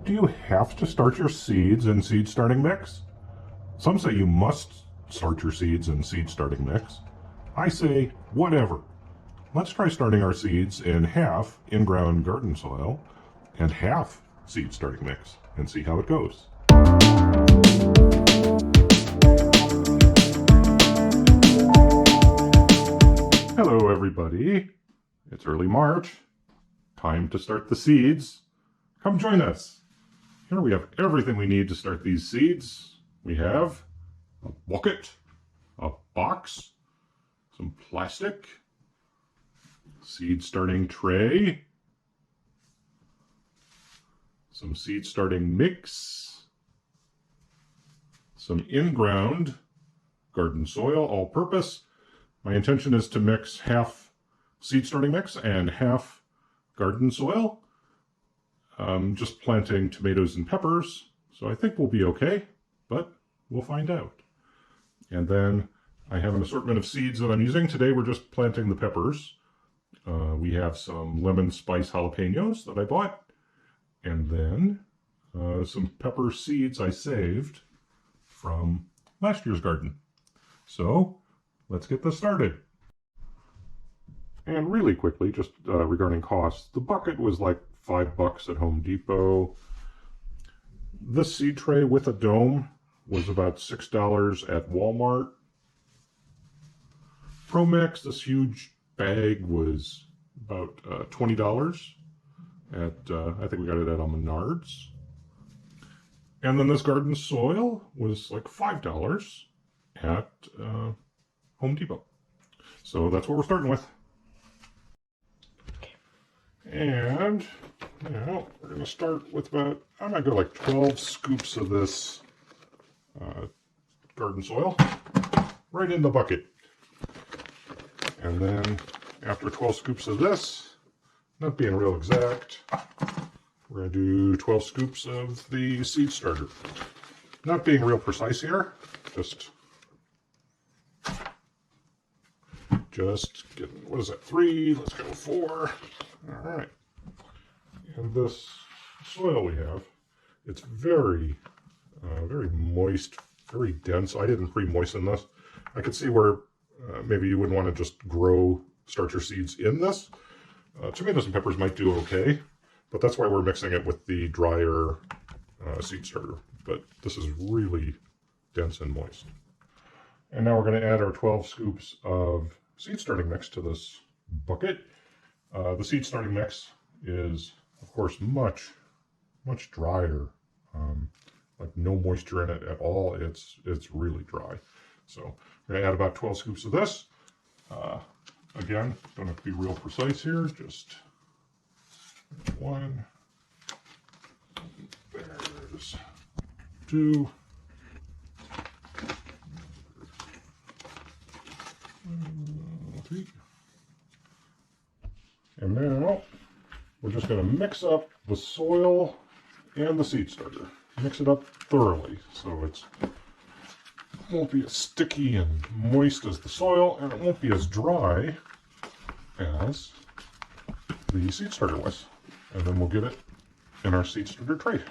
Do you have to start your seeds in seed starting mix? Some say you must start your seeds in seed starting mix. I say whatever. Let's try starting our seeds in half in-ground garden soil and half seed starting mix and see how it goes. Hello everybody. It's early March. Time to start the seeds. Come join us. Here we have everything we need to start these seeds. We have a bucket, a box, some plastic, seed starting tray, some seed starting mix, some in-ground garden soil, all-purpose. My intention is to mix half seed starting mix and half garden soil. Just planting tomatoes and peppers, so I think we'll be okay, but we'll find out. And then I have an assortment of seeds that I'm using. Today we're just planting the peppers. We have some lemon spice jalapenos that I bought, and then some pepper seeds I saved from last year's garden. So let's get this started. And really quickly, just regarding costs, the bucket was like $5 at Home Depot. This seed tray with a dome was about $6 at Walmart. ProMix, this huge bag, was about $20 at, I think we got it at Menards. And then this garden soil was like $5 at Home Depot. So that's what we're starting with. And now we're going to start with about, I'm going to go like 12 scoops of this garden soil right in the bucket. And then after 12 scoops of this, not being real exact, we're going to do 12 scoops of the seed starter. Not being real precise here, just getting, what is that, 3, let's go 4. All right. And this soil we have, it's very moist, very dense. I didn't pre-moisten this. I could see where maybe you wouldn't want to just start your seeds in this. Tomatoes and peppers might do okay, but that's why we're mixing it with the drier seed starter. But this is really dense and moist. And now we're going to add our 12 scoops of seed starting mix to this bucket. The seed starting mix is, of course, much drier. Like no moisture in it at all. It's really dry. So we're going to add about 12 scoops of this. Again, don't have to be real precise here. Just 1. There's 2. 3. And now we're just going to mix up the soil and the seed starter. Mix it up thoroughly so it won't be as sticky and moist as the soil, and it won't be as dry as the seed starter was. And then we'll get it in our seed starter trays.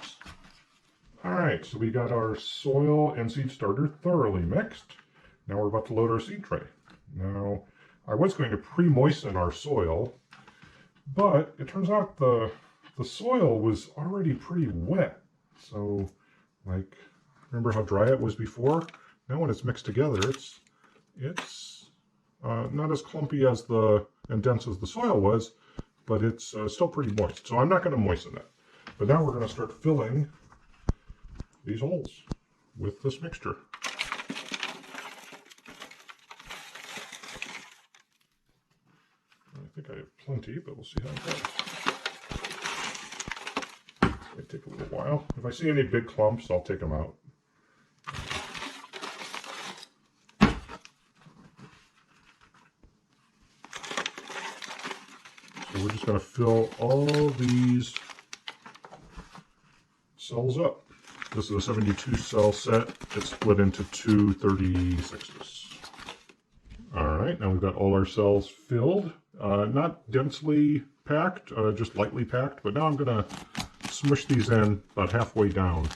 All right, so we got our soil and seed starter thoroughly mixed. Now we're about to load our seed tray. Now, I was going to pre-moisten our soil, but it turns out the soil was already pretty wet. So, like, remember how dry it was before? Now when it's mixed together, it's not as clumpy and dense as the soil was, but it's still pretty moist. So I'm not going to moisten it. But now we're going to start filling these holes with this mixture. I think I have plenty, but we'll see how it goes. It might take a little while. If I see any big clumps, I'll take them out. So we're just going to fill all these cells up. This is a 72 cell set. It's split into 2 36s. All right, now we've got all our cells filled. Not densely packed, just lightly packed, but now I'm going to smush these in about halfway down,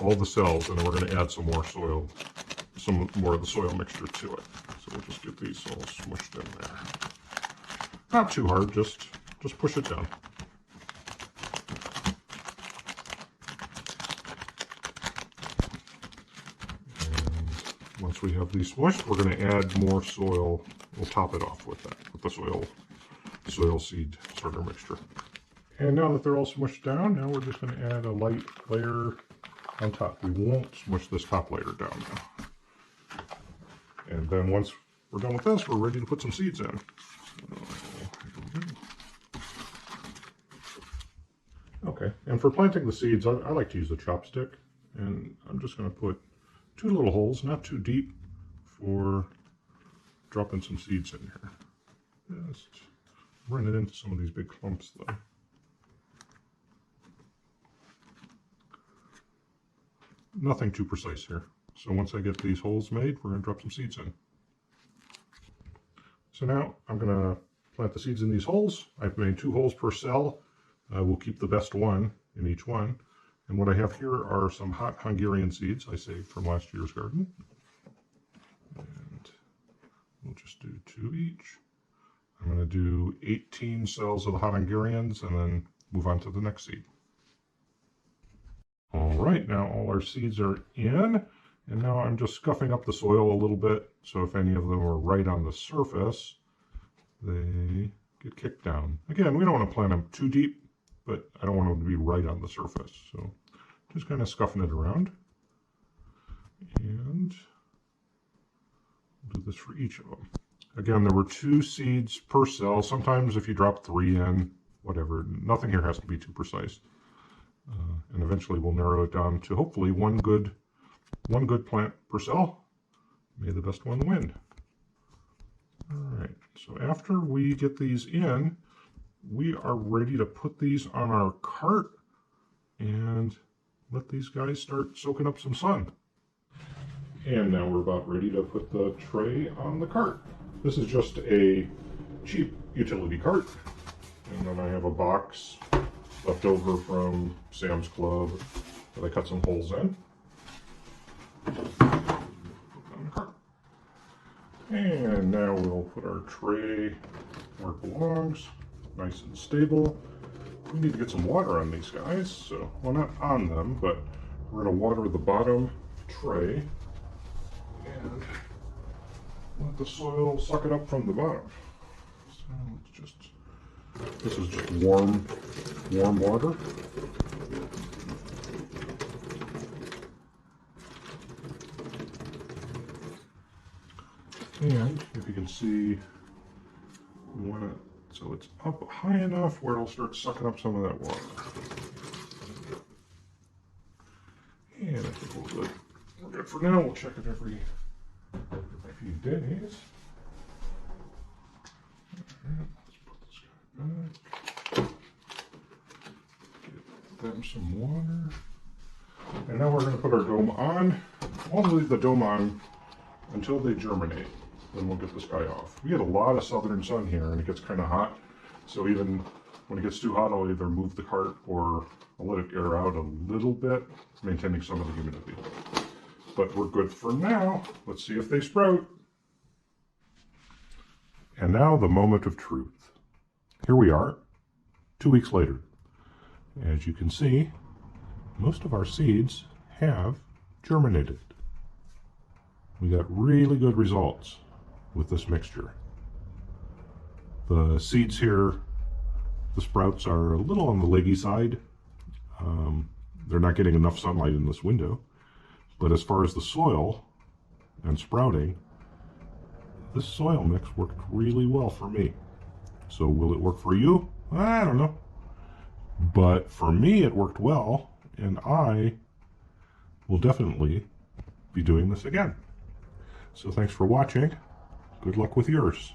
all the cells, and then we're going to add some more soil, some more of the soil mixture to it. So we'll just get these all smushed in there. Not too hard, just push it down. And once we have these smushed, we're going to add more soil. We'll top it off with that, with the soil seed starter mixture. And now that they're all smushed down, now we're just going to add a light layer on top. We won't smush this top layer down now. And then once we're done with this, we're ready to put some seeds in. Okay, and for planting the seeds, I like to use a chopstick. And I'm just going to put 2 little holes, not too deep, for dropping some seeds in here. Just run it into some of these big clumps though. Nothing too precise here. So once I get these holes made, we're going to drop some seeds in. So now I'm going to plant the seeds in these holes. I've made 2 holes per cell. We'll keep the best one in each one. And what I have here are some hot Hungarian seeds I saved from last year's garden. And we'll just do 2 each. I'm going to do 18 cells of the hot Hungarians and then move on to the next seed. All right, now all our seeds are in, and now I'm just scuffing up the soil a little bit, so if any of them are right on the surface, they get kicked down. Again, we don't want to plant them too deep, but I don't want them to be right on the surface, so just kind of scuffing it around. And we'll do this for each of them. Again, there were 2 seeds per cell. Sometimes if you drop 3 in, whatever, nothing here has to be too precise. And eventually we'll narrow it down to hopefully one good plant per cell. May the best one win. All right, so after we get these in, we are ready to put these on our cart and let these guys start soaking up some sun. And now we're about ready to put the tray on the cart. This is just a cheap utility cart. And then I have a box left over from Sam's Club that I cut some holes in. And now we'll put our tray where it belongs, nice and stable. We need to get some water on these guys, so, well, not on them, but we're going to water the bottom tray and let the soil suck it up from the bottom. So let's just, this is just warm water. And if you can see, we want it so it's up high enough where it'll start sucking up some of that water. And I think we're good for now. We'll check it every few days. Let's put this guy back. Get them some water. And now we're going to put our dome on. We'll leave the dome on until they germinate. Then we'll get this guy off. We get a lot of southern sun here and it gets kind of hot. So even when it gets too hot, I'll either move the cart or I'll let it air out a little bit, maintaining some of the humidity. But we're good for now. Let's see if they sprout. And now the moment of truth. Here we are, 2 weeks later. As you can see, most of our seeds have germinated. We got really good results with this mixture. The seeds here, the sprouts are a little on the leggy side. They're not getting enough sunlight in this window. But as far as the soil and sprouting, this soil mix worked really well for me. So will it work for you? I don't know. But for me, it worked well, and I will definitely be doing this again. So thanks for watching. Good luck with yours.